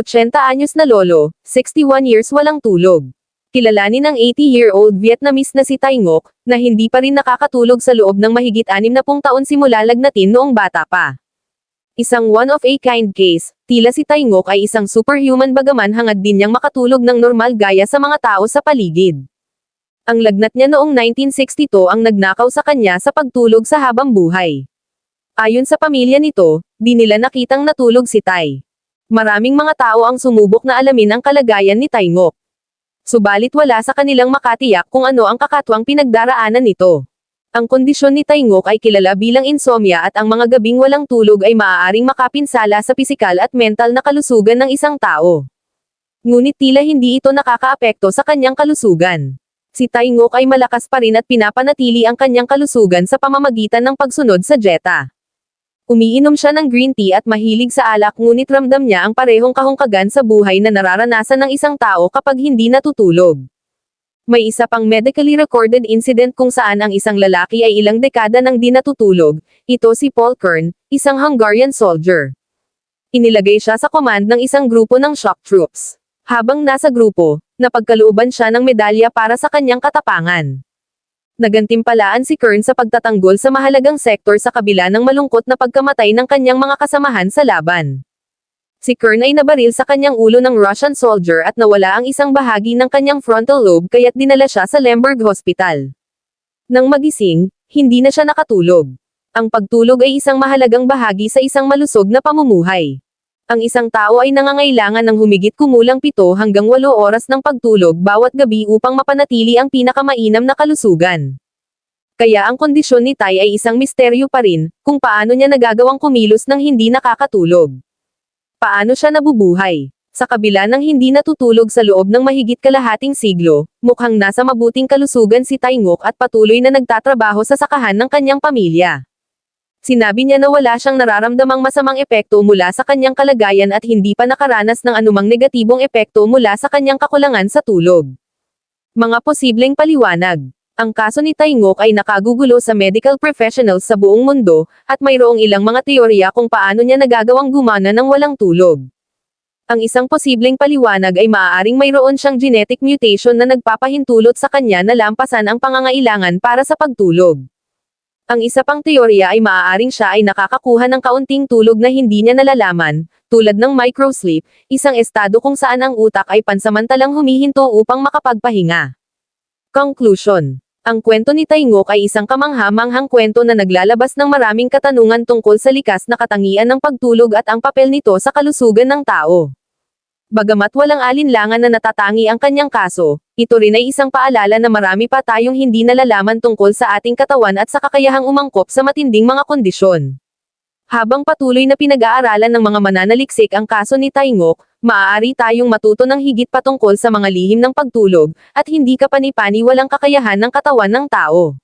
80 anyos na lolo, 61 years walang tulog. Kilalanin ng 80-year-old Vietnamese na si Tai Ngoc, na hindi pa rin nakakatulog sa loob ng mahigit 60 taon simula lagnatin noong bata pa. Isang one-of-a-kind case, tila si Tai Ngoc ay isang superhuman bagaman hangad din niyang makatulog ng normal gaya sa mga tao sa paligid. Ang lagnat niya noong 1962 ang nagnakaw sa kanya sa pagtulog sa habang buhay. Ayon sa pamilya nito, di nila nakitang natulog si Tai. Maraming mga tao ang sumubok na alamin ang kalagayan ni Tai Ngoc. Subalit wala sa kanilang makatiyak kung ano ang kakatwang pinagdaraanan nito. Ang kondisyon ni Tai Ngoc ay kilala bilang insomnia at ang mga gabing walang tulog ay maaaring makapinsala sa pisikal at mental na kalusugan ng isang tao. Ngunit tila hindi ito nakakaapekto sa kanyang kalusugan. Si Tai Ngoc ay malakas pa rin at pinapanatili ang kanyang kalusugan sa pamamagitan ng pagsunod sa dieta. Umiinom siya ng green tea at mahilig sa alak ngunit ramdam niya ang parehong kahungkagan sa buhay na nararanasan ng isang tao kapag hindi natutulog. May isa pang medically recorded incident kung saan ang isang lalaki ay ilang dekada nang di natutulog, ito si Paul Kern, isang Hungarian soldier. Inilagay siya sa command ng isang grupo ng shock troops. Habang nasa grupo, napagkalooban siya ng medalya para sa kanyang katapangan. Nagantimpalaan si Kern sa pagtatanggol sa mahalagang sektor sa kabila ng malungkot na pagkamatay ng kanyang mga kasamahan sa laban. Si Kern ay nabaril sa kanyang ulo ng Russian soldier at nawala ang isang bahagi ng kanyang frontal lobe kaya't dinala siya sa Lemberg Hospital. Nang magising, hindi na siya nakatulog. Ang pagtulog ay isang mahalagang bahagi sa isang malusog na pamumuhay. Ang isang tao ay nangangailangan ng humigit kumulang 7 hanggang 8 oras ng pagtulog bawat gabi upang mapanatili ang pinakamainam na kalusugan. Kaya ang kondisyon ni Tai ay isang misteryo pa rin, kung paano niya nagagawang kumilos nang hindi nakakatulog. Paano siya nabubuhay? Sa kabila ng hindi natutulog sa loob ng mahigit kalahating siglo, mukhang nasa mabuting kalusugan si Tai Ngoc at patuloy na nagtatrabaho sa sakahan ng kanyang pamilya. Sinabi niya na wala siyang nararamdamang masamang epekto mula sa kanyang kalagayan at hindi pa nakaranas ng anumang negatibong epekto mula sa kanyang kakulangan sa tulog. Mga posibleng paliwanag. Ang kaso ni Tai Ngoc ay nakagugulo sa medical professionals sa buong mundo, at mayroong ilang mga teorya kung paano niya nagagawang gumana ng walang tulog. Ang isang posibleng paliwanag ay maaaring mayroon siyang genetic mutation na nagpapahintulot sa kanya na lampasan ang pangangailangan para sa pagtulog. Ang isa pang teorya ay maaaring siya ay nakakakuha ng kaunting tulog na hindi niya nalalaman, tulad ng microsleep, isang estado kung saan ang utak ay pansamantalang humihinto upang makapagpahinga. Conclusion. Ang kwento ni Tai Ngoc ay isang kamangha-manghang kwento na naglalabas ng maraming katanungan tungkol sa likas na katangian ng pagtulog at ang papel nito sa kalusugan ng tao. Bagamat walang alinlangan na natatangi ang kanyang kaso, ito rin ay isang paalala na marami pa tayong hindi nalalaman tungkol sa ating katawan at sa kakayahang umangkop sa matinding mga kondisyon. Habang patuloy na pinag-aaralan ng mga mananaliksik ang kaso ni Tai Ngoc, maaari tayong matuto ng higit patungkol sa mga lihim ng pagtulog, at hindi kapani-pani walang kakayahan ng katawan ng tao.